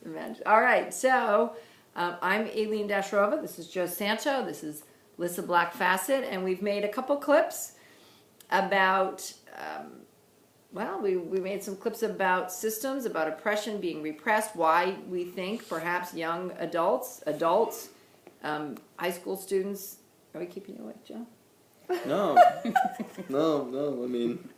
Imagine. All right, so I'm Aileen Dasharova. This is Joe Sancho. This is Lissa Black-Fassett, and we've made a couple clips about, we made some clips about systems, about oppression being repressed, why we think perhaps young adults, high school students. Are we keeping you awake, Joe? No. No, I mean,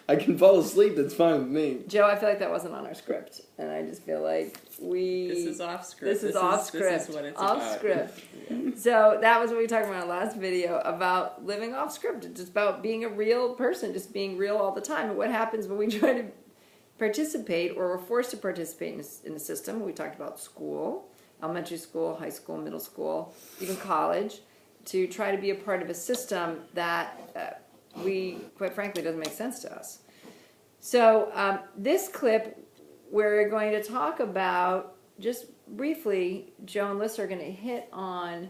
I can fall asleep, that's fine with me. Joe, I feel like that wasn't on our script, and I just feel like This is off script. This is off script. This is what it's off about. Script. So that was what we talked about in our last video about living off script. It's just about being a real person, just being real all the time. And what happens when we try to participate or we're forced to participate in a system? We talked about school, elementary school, high school, middle school, even college, to try to be a part of a system that quite frankly, doesn't make sense to us. So this clip, we're going to talk about, just briefly, Joe and Lissa are going to hit on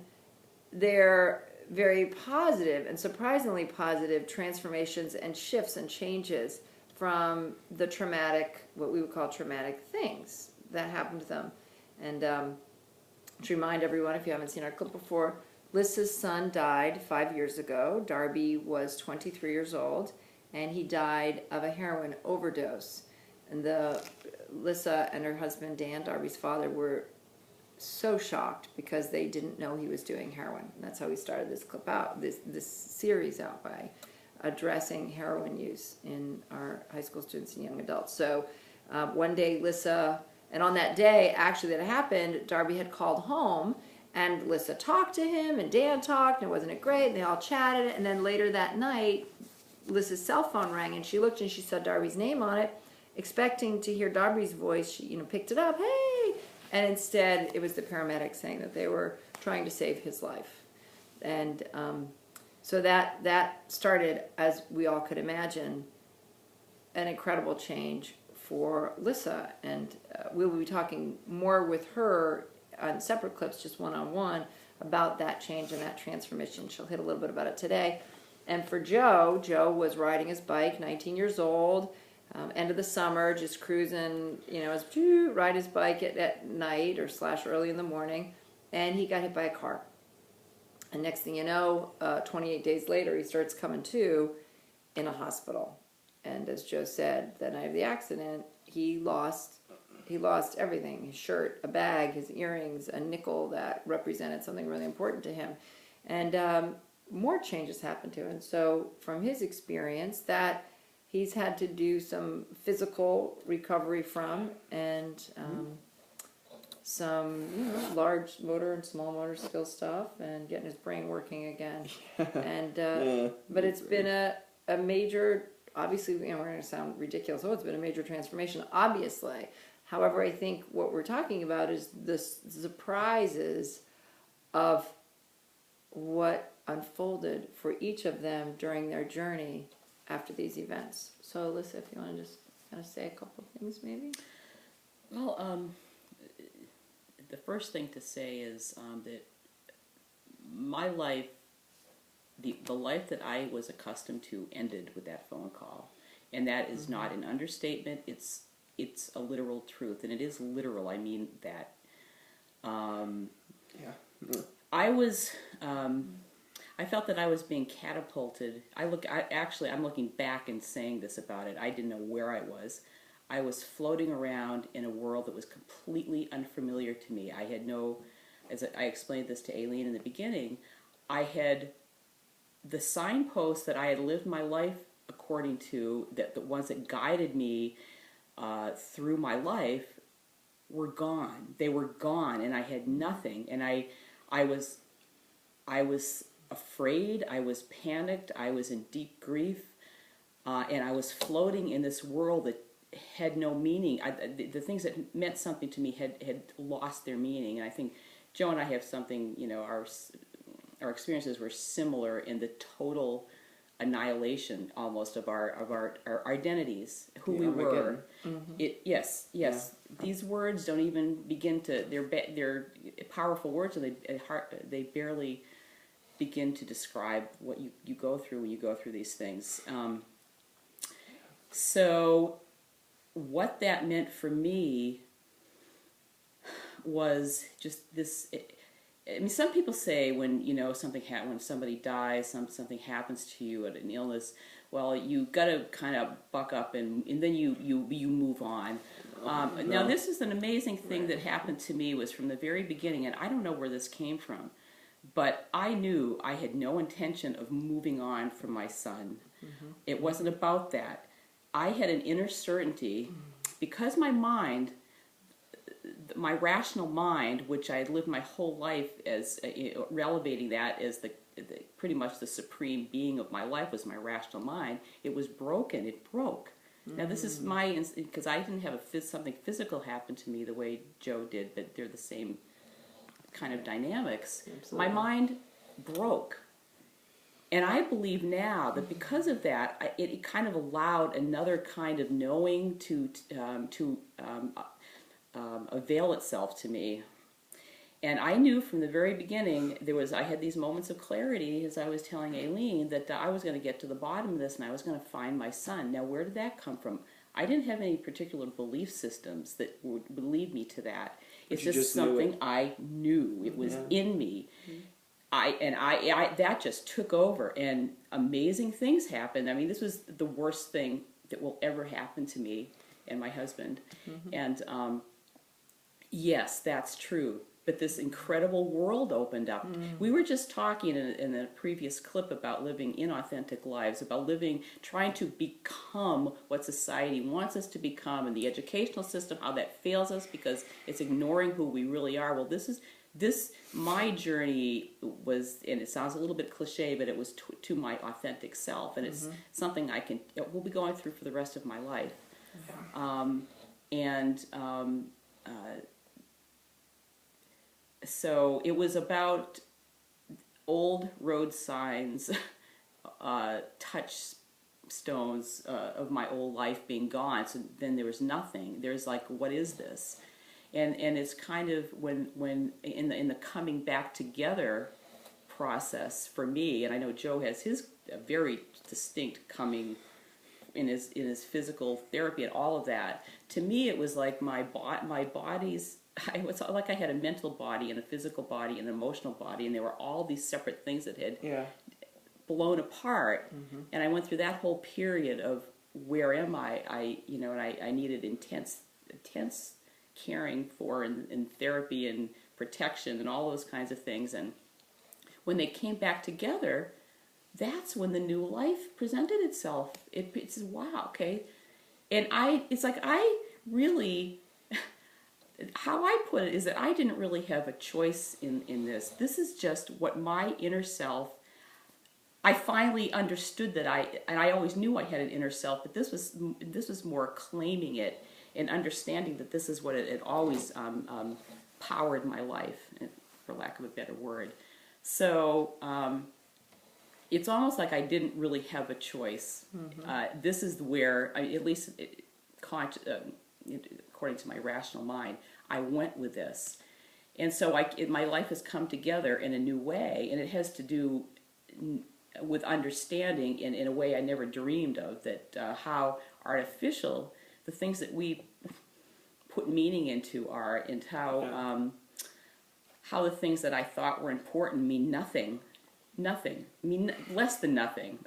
their very positive and surprisingly positive transformations and shifts and changes from the traumatic, what we would call traumatic things that happened to them. And to remind everyone, if you haven't seen our clip before, Lissa's son died 5 years ago. Darby was 23 years old, and he died of a heroin overdose. And Lissa and her husband, Dan, Darby's father, were so shocked because they didn't know he was doing heroin. And that's how we started this clip out, this series out, by addressing heroin use in our high school students and young adults. So one day Lissa, and on that day actually that it happened, Darby had called home, and Lissa talked to him, and Dan talked, and wasn't it great? And they all chatted, and then later that night, Lissa's cell phone rang, and she looked and she saw Darby's name on it, expecting to hear Darby's voice. She, picked it up, hey! And instead, it was the paramedics saying that they were trying to save his life. And so that started, as we all could imagine, an incredible change for Lissa. And we'll be talking more with her on separate clips, just one-on-one, about that change and that transformation. She'll hit a little bit about it today. And for Joe was riding his bike, 19 years old, end of the summer, just cruising, ride his bike at night or / early in the morning, and he got hit by a car. And next thing you know, 28 days later, he starts coming to in a hospital. And as Joe said, the night of the accident, he lost everything: his shirt, a bag, his earrings, a nickel that represented something really important to him. And more changes happened to him. So from his experience, that he's had to do some physical recovery from, and some large motor and small motor skill stuff, and getting his brain working again. And but it's been a major, obviously, we're going to sound ridiculous. Oh, it's been a major transformation, obviously. However, I think what we're talking about is the surprises of what unfolded for each of them during their journey after these events. So, Alyssa, if you want to just kind of say a couple of things, maybe? Well, the first thing to say is that my life, the life that I was accustomed to, ended with that phone call. And that is not an understatement. It's a literal truth, and it is literal. I mean that. I felt that I was being catapulted. I'm looking back and saying this about it. I didn't know where I was. I was floating around in a world that was completely unfamiliar to me. I had as I explained this to Aileen in the beginning, I had the signposts that I had lived my life according to, that the ones that guided me through my life, were gone. They were gone, and I had nothing. And I was afraid. I was panicked. I was in deep grief, and I was floating in this world that had no meaning. The things that meant something to me had lost their meaning. And I think Joe and I have something. Our experiences were similar in the total annihilation almost of our identities, who we were. Yes. Yeah. These words don't even begin to. They're powerful words, and they barely begin to describe what you go through when you go through these things. So what that meant for me was just this. I mean, some people say when when somebody dies, something happens to you at an illness. Well, you got to kind of buck up and then you move on. Now, this is an amazing thing that happened to me. Was from the very beginning, and I don't know where this came from, but I knew I had no intention of moving on from my son. It wasn't about that. I had an inner certainty because my rational mind, which I had lived my whole life as relevating that as pretty much the supreme being of my life was my rational mind. It was broken. It broke. Now this is because I didn't have something physical happen to me the way Joe did, but they're the same kind of dynamics. Absolutely. My mind broke. And I believe now that because of that, it kind of allowed another kind of knowing to avail itself to me. And I knew from the very beginning I had these moments of clarity, as I was telling Aileen, that I was going to get to the bottom of this and I was going to find my son. Now, where did that come from? I didn't have any particular belief systems that would lead me to that. It's just something I knew. It was in me. That just took over, and amazing things happened. I mean, this was the worst thing that will ever happen to me and my husband. And yes, that's true. But this incredible world opened up. We were just talking in a previous clip about living inauthentic lives, about trying to become what society wants us to become, and the educational system, how that fails us because it's ignoring who we really are. Well, my journey was, and it sounds a little bit cliche, but it was to my authentic self, and it's something we'll be going through for the rest of my life. So it was about old road signs, touchstones of my old life being gone. So then there was nothing. There's like, what is this? And it's kind of when in the coming back together process for me, and I know Joe has his very distinct coming in his physical therapy and all of that. To me, it was like my body's. It was like I had a mental body and a physical body and an emotional body, and there were all these separate things that had blown apart. And I went through that whole period of where am I? I needed intense caring for and therapy and protection and all those kinds of things. And when they came back together, that's when the new life presented itself. It's wow, okay. And it's like I really. How I put it is that I didn't really have a choice in this. This is just what my inner self. I finally understood that I always knew I had an inner self, but this was more claiming it and understanding that this is what it had always powered my life, for lack of a better word. So it's almost like I didn't really have a choice. This is where, at least according to my rational mind, I went with this. And so my life has come together in a new way, and it has to do with understanding in a way I never dreamed of, that how artificial the things that we put meaning into are, and how the things that I thought were important mean nothing, mean less than nothing.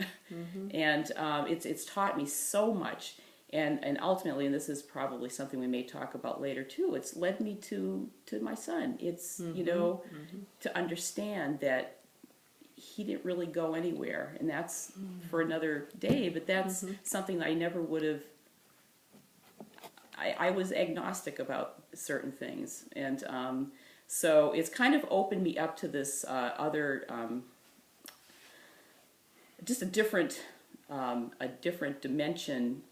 And it's taught me so much. And ultimately, and this is probably something we may talk about later too, it's led me to my son. It's, to understand that he didn't really go anywhere. And that's for another day, but that's something that I never would have. I was agnostic about certain things. And so it's kind of opened me up to this other, just a different dimension,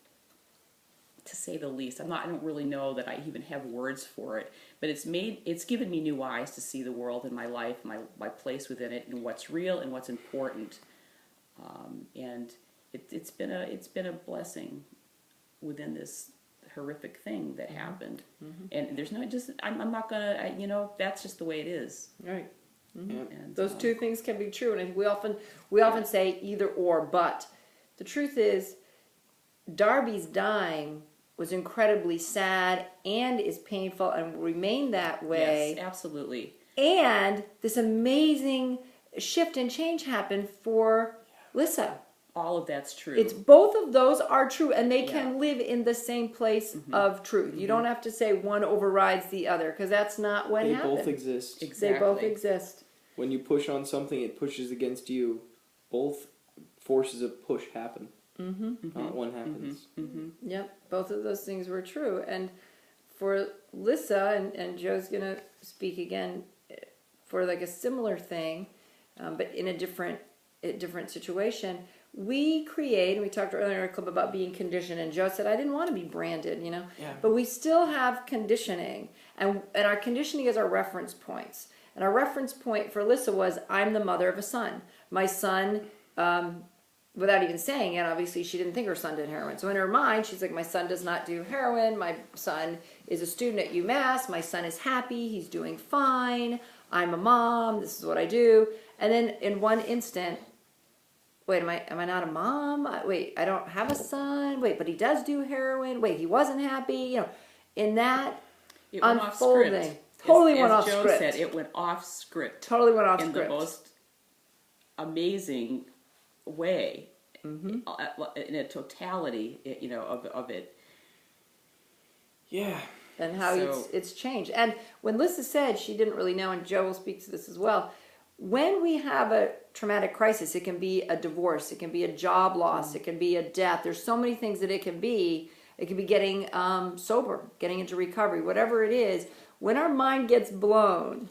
to say the least. I don't really know that I even have words for it, but it's given me new eyes to see the world and my life, my place within it, and what's real and what's important. And it's been a blessing within this horrific thing that happened. And there's no I'm not gonna that's just the way it is. Right. And Those two things can be true, and I think we often say either or, but the truth is, Darby's dying was incredibly sad and is painful and will remain that way. Yes, absolutely. And this amazing shift and change happened for Lissa. All of that's true. It's both of those are true, and they Yeah. can live in the same place of truth. You don't have to say one overrides the other, because that's not what They happened. both exist. Exactly. They both exist. When you push on something, it pushes against you. Both forces of push happen. Not one happens. Yep, both of those things were true. And for Lissa, and Joe's going to speak again for like a similar thing, but in a different situation, we create, and we talked earlier in our clip about being conditioned, and Joe said, I didn't want to be branded, you know, Yeah. but we still have conditioning, and our conditioning is our reference points. And our reference point for Lissa was, I'm the mother of a son. My son, without even saying it, obviously she didn't think her son did heroin. So in her mind, she's like, my son does not do heroin. My son is a student at UMass. My son is happy. He's doing fine. I'm a mom. This is what I do. And then in one instant, wait, am I not a mom? Wait, I don't have a son. Wait, but he does do heroin. Wait, he wasn't happy. You know, in that It went off unfolding, script. totally As went off Joe script. said, it went off script. Totally went off in script. the most amazing way, Mm-hmm. in a totality, you know, of it. Yeah. And how So- it's changed. And when Lissa said she didn't really know, and Joe will speak to this as well, when we have a traumatic crisis, it can be a divorce, it can be a job loss, it can be a death. There's so many things that it can be. It can be getting sober, getting into recovery, whatever it is. When our mind gets blown,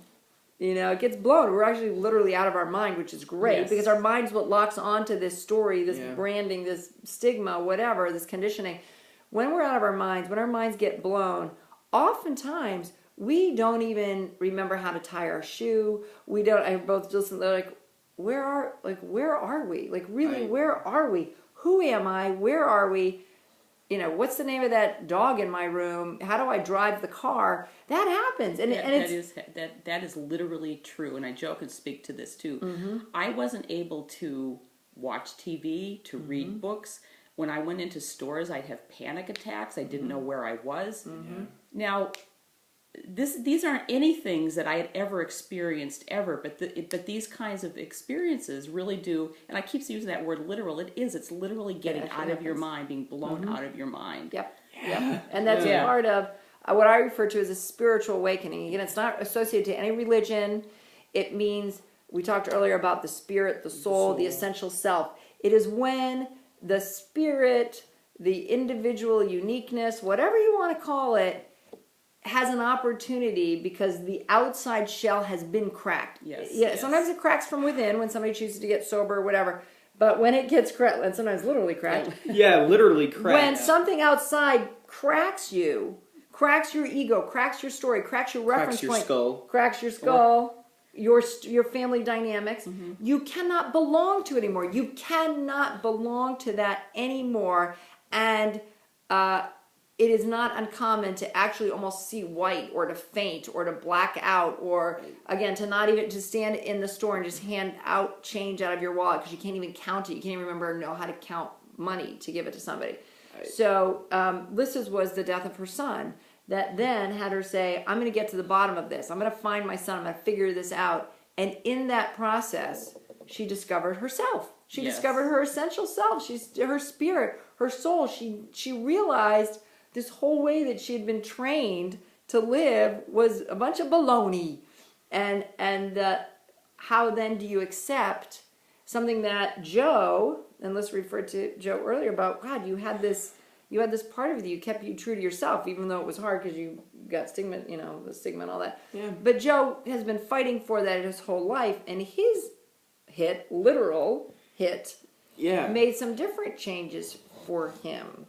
you know, it gets blown. We're actually literally out of our mind, which is great Yes. because our mind's what locks onto this story, this Yeah. branding, this stigma, whatever, this conditioning. When we're out of our minds, when our minds get blown, oftentimes we don't even remember how to tie our shoe. We don't. I both listen. They're like, where are we? Like, really, where are we? Who am I? Where are we? You know, what's the name of that dog in my room? How do I drive the car? That happens, and That is literally true, and Joe can speak to this too. Mm-hmm. I wasn't able to watch TV, to Mm-hmm. read books. When I went into stores, I'd have panic attacks. I didn't know where I was. Mm-hmm. Now, these aren't any things that I had ever experienced ever, but these kinds of experiences really do. And I keep using that word literal. It's literally getting actually out of your happens. mind, being blown out of your mind. Yep. Yep. And that's Yeah. part of what I refer to as a spiritual awakening. Again, it's not associated to any religion. It means, we talked earlier about the spirit, the soul, the essential self. It is when the spirit, the individual uniqueness, whatever you want to call it, has an opportunity because the outside shell has been cracked. Yes, Yeah. yes. Sometimes it cracks from within when somebody chooses to get sober or whatever. But when it gets cracked, and sometimes literally cracked, Yeah, literally cracked. when something outside cracks you, cracks your ego, cracks your story, cracks your reference cracks your point, skull. cracks your skull, your family dynamics, Mm-hmm. you cannot belong to it anymore. You cannot belong to that anymore, and it is not uncommon to actually almost see white, or to faint, or to black out, or again to not even to stand in the store and just hand out change out of your wallet because you can't even count it. You can't even remember or know how to count money to give it to somebody. So Lissa's was the death of her son that then had her say, I'm going to get to the bottom of this. I'm going to find my son. I'm going to figure this out. And in that process, she discovered herself. She Yes. discovered her essential self. Her spirit, her soul. She realized this whole way that she had been trained to live was a bunch of baloney. And how then do you accept something that Joe, and let's refer to Joe earlier about, God, you had this part of you kept you true to yourself, even though it was hard because you got stigma, you know, the stigma and all that. Yeah. But Joe has been fighting for that his whole life, and his literal hit, Yeah. made some different changes for him.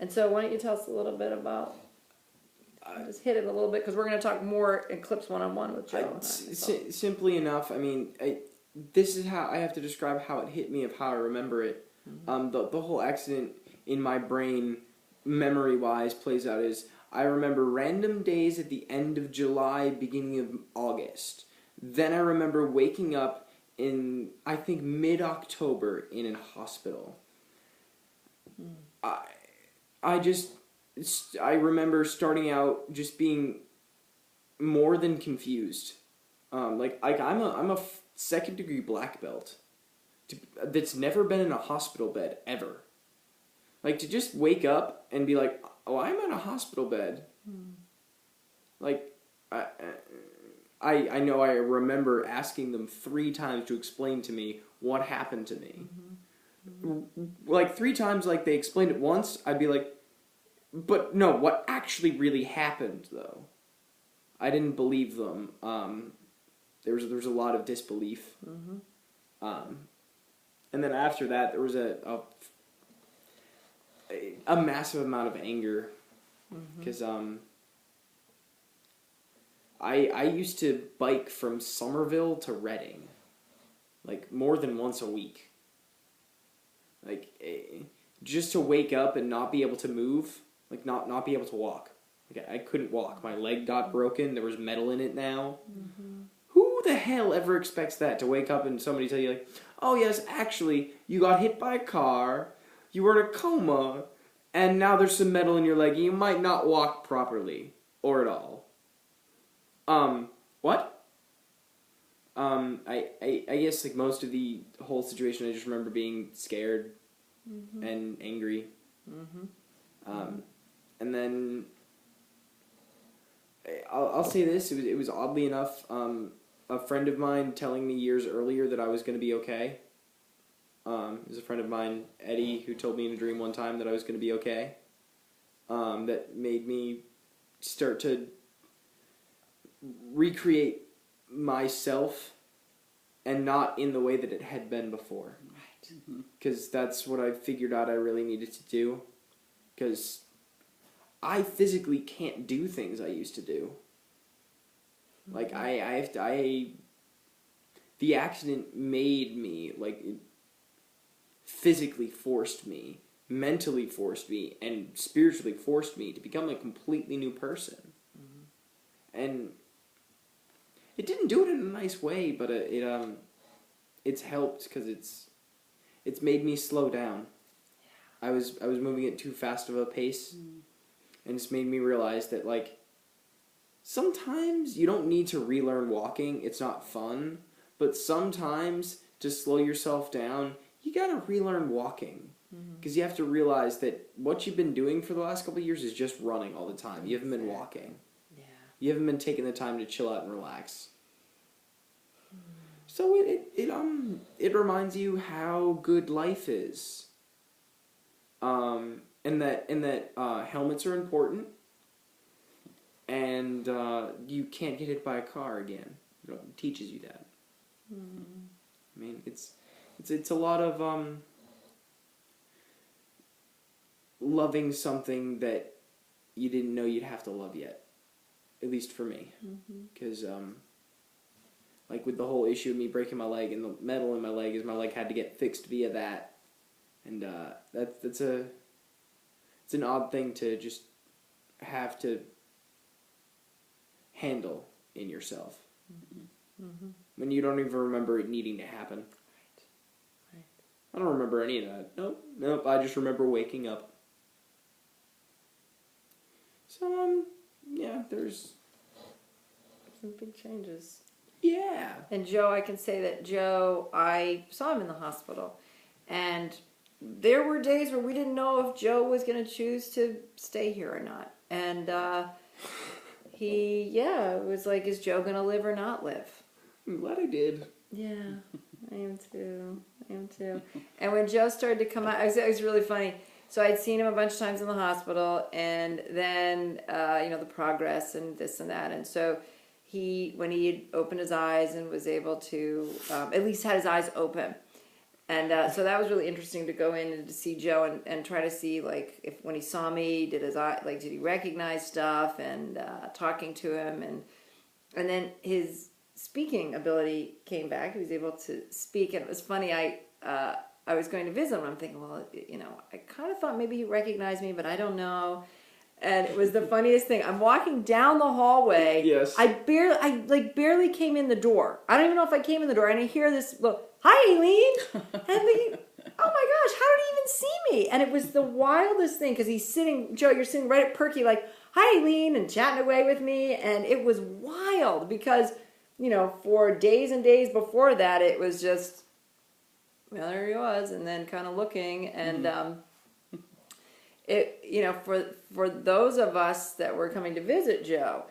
And so why don't you tell us a little bit about, just hit it a little bit, because we're going to talk more in clips one-on-one with Joe. Simply enough, I mean, this is how I have to describe how it hit me, of how I remember it. The whole accident in my brain, memory-wise, plays out as I remember random days at the end of July, beginning of August. Then I remember waking up in, I think, mid-October in a hospital. I just, I remember starting out just being more than confused. Like I'm a second degree black belt that's never been in a hospital bed ever. Like, to just wake up and be like, oh, I'm in a hospital bed. Like, I know I remember asking them 3 times to explain to me what happened to me. Like, 3 times, like, they explained it once, I'd be like, but no, what actually really happened, though? I didn't believe them. There was a lot of disbelief. And then after that, there was a massive amount of anger, because I used to bike from Somerville to Reading, like, more than once a week. Like, just to wake up and not be able to move, like, not be able to walk. Like, I couldn't walk. My leg got broken. There was metal in it now. Who the hell ever expects that, to wake up and somebody tell you, like, oh yes, actually, you got hit by a car, you were in a coma, and now there's some metal in your leg, and you might not walk properly, or at all. What? I guess, like, most of the whole situation, I just remember being scared and angry. And then, I'll say this, it was oddly enough, a friend of mine telling me years earlier that I was going to be okay. It was a friend of mine, Eddie, who told me in a dream one time that I was going to be okay. That made me start to recreate myself, and not in the way that it had been before. Right. Because that's what I figured out I really needed to do. Because I physically can't do things I used to do. Like, the accident made me, like, it physically forced me, mentally forced me, and spiritually forced me to become a completely new person. And it didn't do it in a nice way, but it's helped, because it's made me slow down. I was moving at too fast of a pace, and it's made me realize that, like, sometimes you don't need to relearn walking. It's not fun. But sometimes, to slow yourself down, you gotta relearn walking. Because you have to realize that what you've been doing for the last couple of years is just running all the time. You haven't been walking. Yeah. You haven't been taking the time to chill out and relax. So it reminds you how good life is. And that helmets are important. And you can't get hit by a car again. It teaches you that. I mean, it's a lot of loving something that you didn't know you'd have to love yet. At least for me. Because, like, with the whole issue of me breaking my leg, and the metal in my leg is my leg had to get fixed via that. And it's an odd thing to just have to handle in yourself. When you don't even remember it needing to happen. Right. I don't remember any of that. Nope. I just remember waking up. So, yeah, there's some big changes. Yeah. And Joe, I can say that Joe, I saw him in the hospital, and there were days where we didn't know if Joe was going to choose to stay here or not. And it was like, is Joe going to live or not live? I'm glad I did. Yeah, I am too. And when Joe started to come out, it was really funny. So I'd seen him a bunch of times in the hospital, and then, the progress and this and that. And so when he had opened his eyes and was able to, at least had his eyes open. And so that was really interesting to go in and to see Joe and try to see, like, if when he saw me, did he recognize stuff, and talking to him. And then his speaking ability came back. He was able to speak, and it was funny. I was going to visit him. I'm thinking, well, I kind of thought maybe he recognized me, but I don't know. And it was the funniest thing. I'm walking down the hallway. Yes. I barely came in the door. I don't even know if I came in the door. And I hear this, look, hi, Aileen. oh my gosh, how did he even see me? And it was the wildest thing because he's sitting, Joe, you're sitting right at Perky like, hi, Eileen, and chatting away with me. And it was wild because, you know, for days and days before that, it was just, well, there he was, and then kind of looking. And it, you know, for those of us that were coming to visit Joe,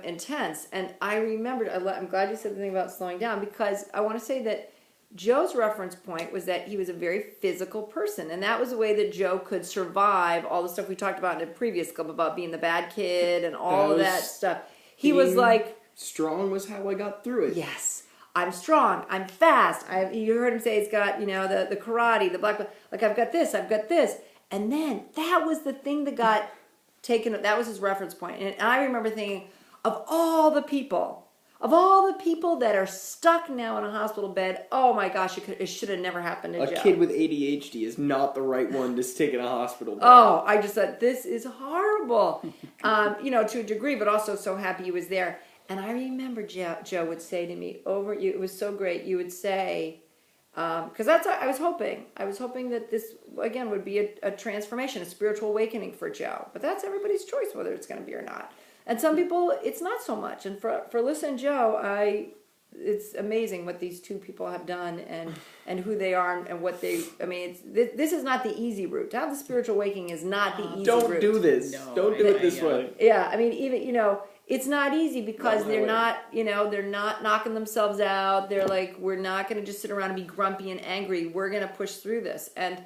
intense. And I remembered, I'm glad you said the thing about slowing down because I want to say that Joe's reference point was that he was a very physical person, and that was the way that Joe could survive all the stuff we talked about in the previous club about being the bad kid and all of that stuff. He was like, strong was how I got through it. yes, I'm strong, I'm fast. You heard him say he's got, you know, the karate, the black belt, like I've got this. And then that was the thing that got taken, that was his reference point. And I remember thinking, of all the people that are stuck now in a hospital bed, oh my gosh, it should have never happened to Joe. A kid with ADHD is not the right one to stick in a hospital bed. Oh, I just thought, this is horrible. You know, to a degree, but also so happy he was there. And I remember Joe would say to me, it was so great, you would say, because that's I was hoping that this, again, would be a transformation, a spiritual awakening for Joe. But that's everybody's choice, whether it's going to be or not. And some people, it's not so much. And for Alyssa and Joe, it's amazing what these two people have done and who they are and what they, I mean, this is not the easy route. To have the spiritual awakening is not the easy route. Don't do this. No, Don't do it this way. Yeah, I mean, even, you know, it's not easy because Not my they're way. not, you know, they're not knocking themselves out. They're like, we're not going to just sit around and be grumpy and angry. We're going to push through this. And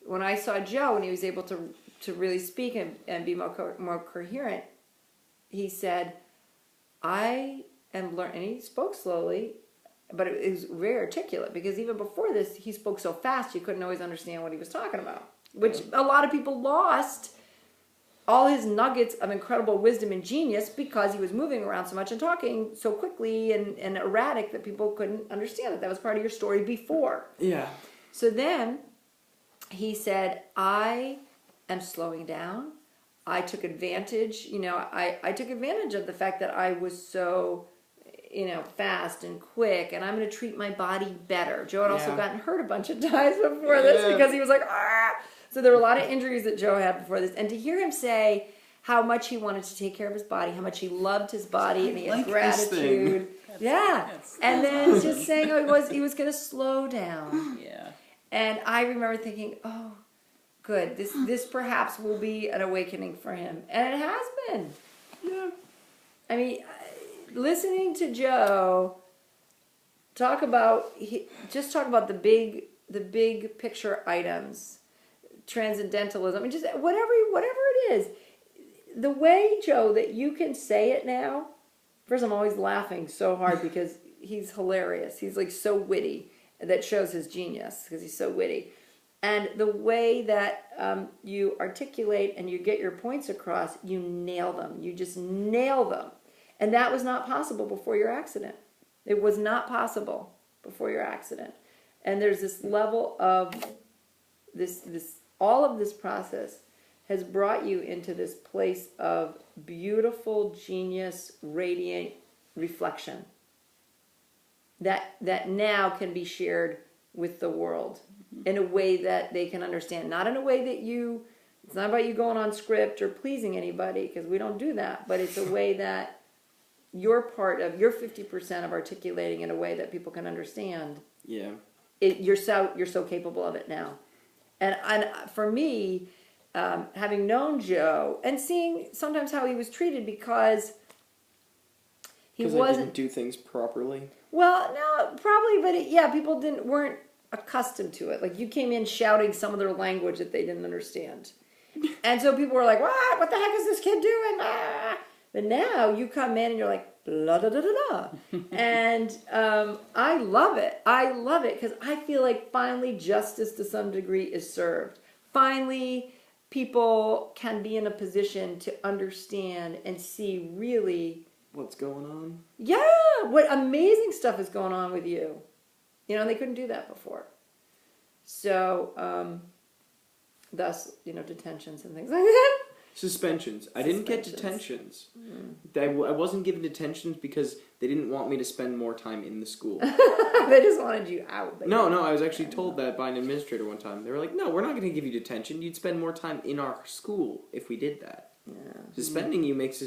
when I saw Joe, when he was able to really speak and be more coherent, he said, I am learning, and he spoke slowly, but it was very articulate because even before this, he spoke so fast you couldn't always understand what he was talking about, which a lot of people lost all his nuggets of incredible wisdom and genius because he was moving around so much and talking so quickly and erratic that people couldn't understand it. That was part of your story before. Yeah. So then he said, I am slowing down. I took advantage, you know, I took advantage of the fact that I was so, you know, fast and quick, and I'm going to treat my body better. Joe had also gotten hurt a bunch of times before this because he was like, ah. So there were a lot of injuries that Joe had before this. And to hear him say how much he wanted to take care of his body, how much he loved his body, and he had gratitude. And then just saying he was going to slow down. Yeah. And I remember thinking, oh, good. This perhaps will be an awakening for him, and it has been. Yeah. I mean, listening to Joe talk about the big picture items, transcendentalism, and just whatever it is. The way, Joe, that you can say it now. First, I'm always laughing so hard because he's hilarious. He's like so witty. That shows his genius because he's so witty. And the way that you articulate and you get your points across, you nail them. You just nail them. And that was not possible before your accident. It was not possible before your accident. And there's this level of all of this process has brought you into this place of beautiful, genius, radiant reflection that now can be shared with the world in a way that they can understand. Not in a way that it's not about you going on script or pleasing anybody, because we don't do that, but it's a way that you're part of, you're 50% of articulating in a way that people can understand. Yeah. You're so capable of it now. And for me, having known Joe and seeing sometimes how he was treated because he wasn't didn't do things properly. Well, no, probably, but people weren't accustomed to it. Like you came in shouting some of their language that they didn't understand, and so people were like, "What? What the heck is this kid doing?" Ah. But now you come in and you're like, "La da da da da," and I love it. I love it because I feel like finally justice to some degree is served. Finally, people can be in a position to understand and see really. What's going on? Yeah, what amazing stuff is going on with you. You know, they couldn't do that before. So, thus, detentions and things like that. Suspensions. I didn't get Suspensions. detentions. I wasn't given detentions because they didn't want me to spend more time in the school. They just wanted you out. But No, I was actually told that by an administrator one time. They were like, "No, we're not going to give you detention. You'd spend more time in our school if we did that. Yeah. Suspending you makes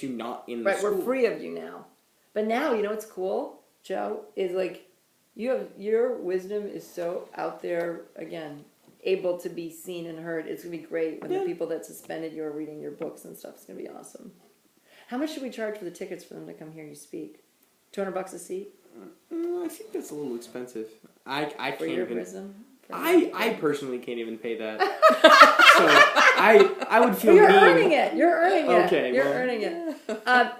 you not in the Right, school." we're free of you now. But now, you know what's cool, Joe, is like your wisdom is so out there, again, able to be seen and heard. It's gonna be great when the people that suspended you are reading your books and stuff. It's gonna be awesome. How much should we charge for the tickets for them to come hear you speak? $200 a seat I think that's a little expensive. I for can't your even. wisdom. I personally can't even pay that. So I would feel You're mean. earning it. You're earning it. Okay, You're well. earning it.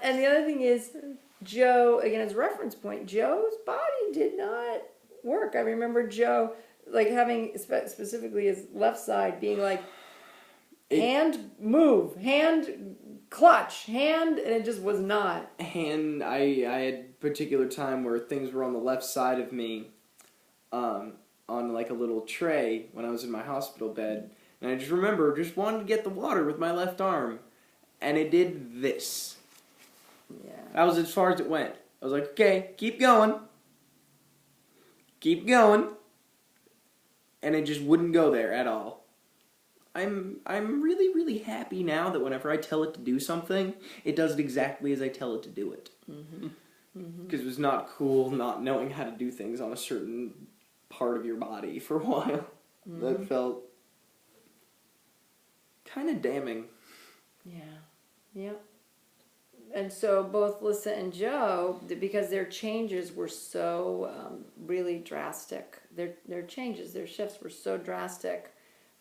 And the other thing is, Joe, again, as a reference point, Joe's body did not work. I remember Joe, like, having specifically his left side being like, hand move, hand clutch, hand, and it just was not. And I had a particular time where things were on the left side of me, on like a little tray when I was in my hospital bed, and I just remember just wanting to get the water with my left arm, and it did this. Yeah. That was as far as it went. I was like, okay, keep going, and it just wouldn't go there at all. I'm really, really happy now that whenever I tell it to do something, it does it exactly as I tell it to do it. Because it was not cool not knowing how to do things on a certain part of your body for a while. That felt kind of damning. Yeah. Yep. And so both Lissa and Joe, because their changes were so really drastic, their changes, their shifts were so drastic,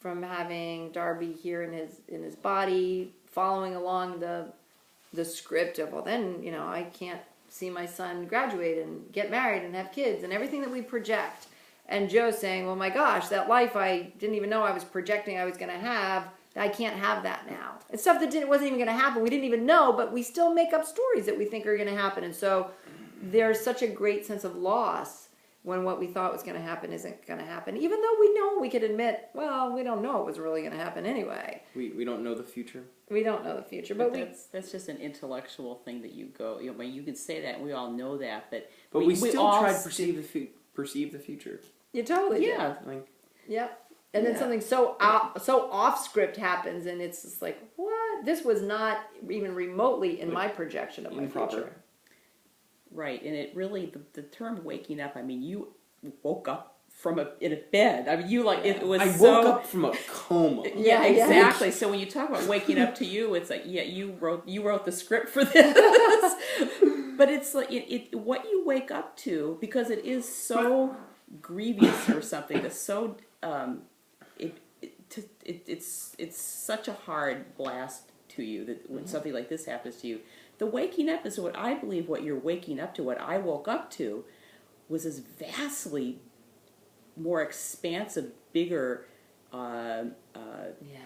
from having Darby here in his body, following along the script of, well, then, I can't see my son graduate and get married and have kids and everything that we project. And Joe saying, well, my gosh, that life I didn't even know I was projecting I was going to have, I can't have that now. And stuff that wasn't even going to happen. We didn't even know, but we still make up stories that we think are going to happen. And so there's such a great sense of loss when what we thought was going to happen isn't going to happen. Even though we could admit, well, we don't know what was really going to happen anyway. We don't know the future. We don't know the future, but that's just an intellectual thing that you go. You can say that, and we all know that, but we still all try to perceive the future. You totally yeah. Like, Yep. And then something so off script happens, and it's just like, what? This was not even remotely in my projection of my improper. future. Right, and it really the term waking up. I mean, you woke up in a bed. I mean, it was. I so, woke up from a coma. Yeah, exactly. So when you talk about waking up to you, it's like, yeah, you wrote the script for this. But it's like what you wake up to, because it is so grievous or something. That's so it's such a hard blast to you that when something like this happens to you. The waking up is what I believe. What you're waking up to, what I woke up to, was this vastly more expansive, bigger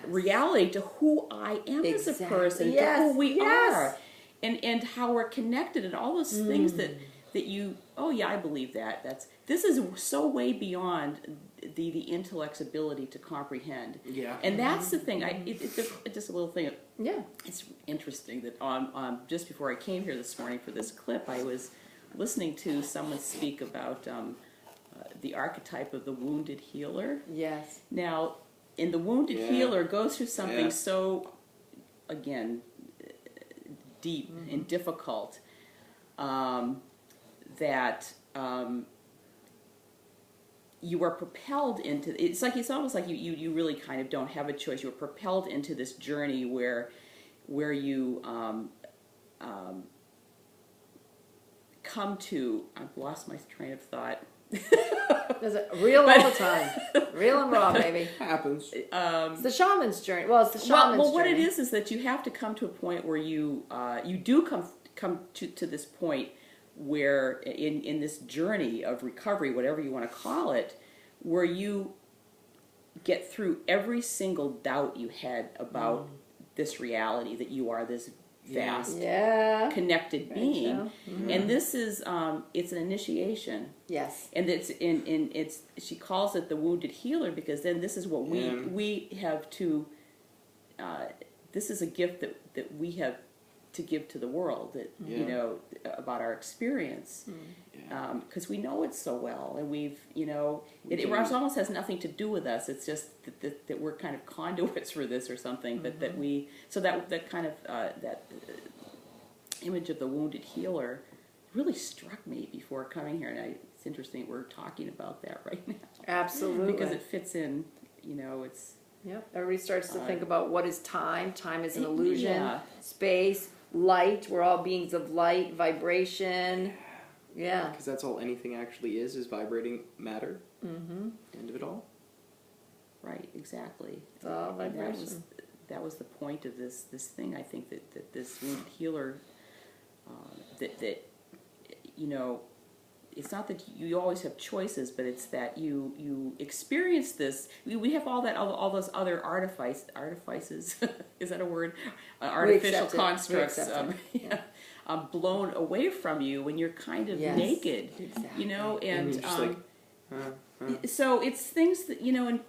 reality to who I am as a person, to who we are, and how we're connected, and all those things that you. Oh yeah, I believe that. This is so way beyond the intellect's ability to comprehend. Yeah, and that's the thing. It's just a little thing. Yeah, it's interesting that just before I came here this morning for this clip, I was listening to someone speak about the archetype of the wounded healer. Yes. Now, in the wounded healer goes through something so, again, deep and difficult that you are propelled into. It's almost like you really kind of don't have a choice. You are propelled into this journey where you come to. I've lost my train of thought. Real all the time. Real and raw, baby. Happens. It's the shaman's journey. Well, it's the shaman's well, what journey. it is that you have to come to a point where you do come to this point where in this journey of recovery, whatever you want to call it, where you get through every single doubt you had about this reality, that you are this vast, connected being, and this is it's an initiation. Yes, and it's she calls it the wounded healer, because then this is what we have to. this is a gift that we have to give to the world, that Yeah. you know, about our experience, Yeah. because we know it so well, and we've, you know, We it can- almost has nothing to do with us. It's just that we're kind of conduits for this or something. But that we, so that kind of that image of the wounded healer really struck me before coming here, and it's interesting we're talking about that right now Absolutely. because it fits in. You know, it's Yep. Everybody starts to think about what is time. Time is an illusion. Yeah. Space, light. We're all beings of light, vibration. Yeah. Because that's all anything actually is vibrating matter. Mm-hmm. End of it all. right, exactly. It's all And vibration. that was the point of this thing. I think that this wounded healer, that you know, it's not that you always have choices, but it's that you experience this. We have all those other artifices. Is that a word? Artificial accept it. constructs. We accept Yeah. Blown away from you when you're kind of Yes, naked. exactly. You know, And and you're just like, so it's things that, you know, and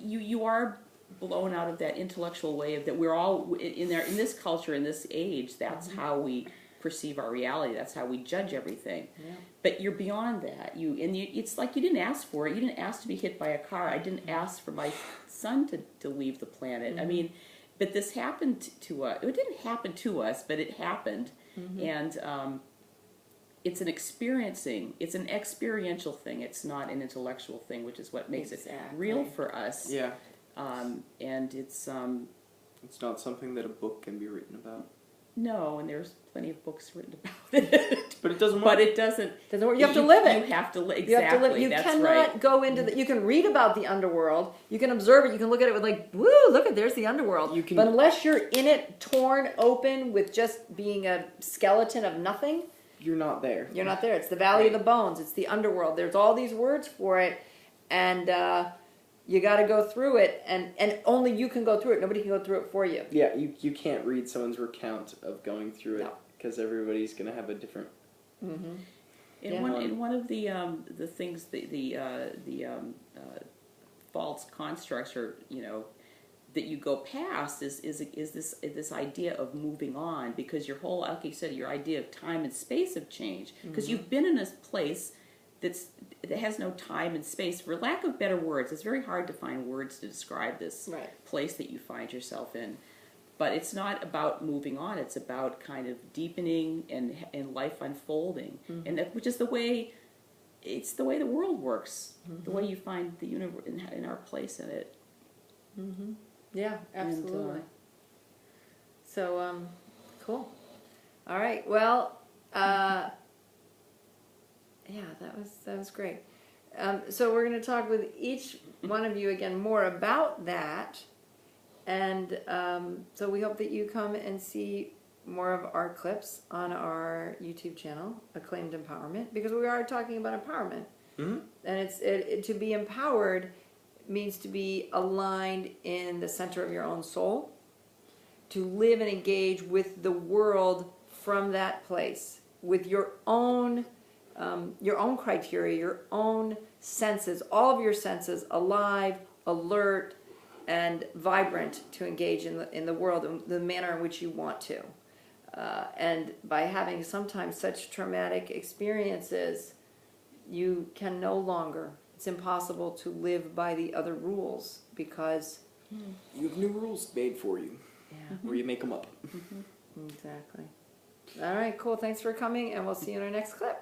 you are blown out of that intellectual way of that we're all in this culture, in this age. That's how we perceive our reality. That's how we judge everything. Yeah. But you're beyond that. It's like you didn't ask for it. You didn't ask to be hit by a car. I didn't ask for my son to leave the planet. I mean, but this happened to us. It didn't happen to us, but it happened. And it's an experiential thing. It's not an intellectual thing, which is what makes it real for us. yeah. And it's It's not something that a book can be written about. no, and there's plenty of books written about it. But it doesn't work. But it doesn't. Doesn't work. You have to live it. You have to live. Exactly. You have to live. You That's cannot right. go into the. You can read about the underworld. You can observe it. You can look at it with like, woo! Look at there's the underworld. You can- But unless you're in it, torn open with just being a skeleton of nothing, You're not there. you're not there. It's the Valley of the Bones. It's the underworld. There's all these words for it, and you got to go through it, and only you can go through it. Nobody can go through it for you. Yeah, you can't read someone's recount of going through it No. because everybody's gonna have a different. Mm-hmm. In Yeah. one of the things the false constructs, or you know, that you go past is this idea of moving on, because your whole, like you said, your idea of time and space have changed, because you've been in a place that has no time and space, for lack of better words. It's very hard to find words to describe this Right. place that you find yourself in. But it's not about moving on. It's about kind of deepening and life unfolding, and which is the way the world works. The way you find the universe in our place in it. Yeah, And, absolutely. So, cool. All right. Well, yeah, that was great. So we're going to talk with each one of you again more about that, and so we hope that you come and see more of our clips on our YouTube channel, Acclaimed Empowerment, because we are talking about empowerment, and it to be empowered means to be aligned in the center of your own soul, to live and engage with the world from that place, with your own criteria, your own senses, all of your senses alive, alert, and vibrant to engage in the world in the manner in which you want to. And by having sometimes such traumatic experiences, you can no longer, it's impossible to live by the other rules, because You have new rules made for you, or you make them up. exactly. All right, cool. Thanks for coming, and we'll see you in our next clip.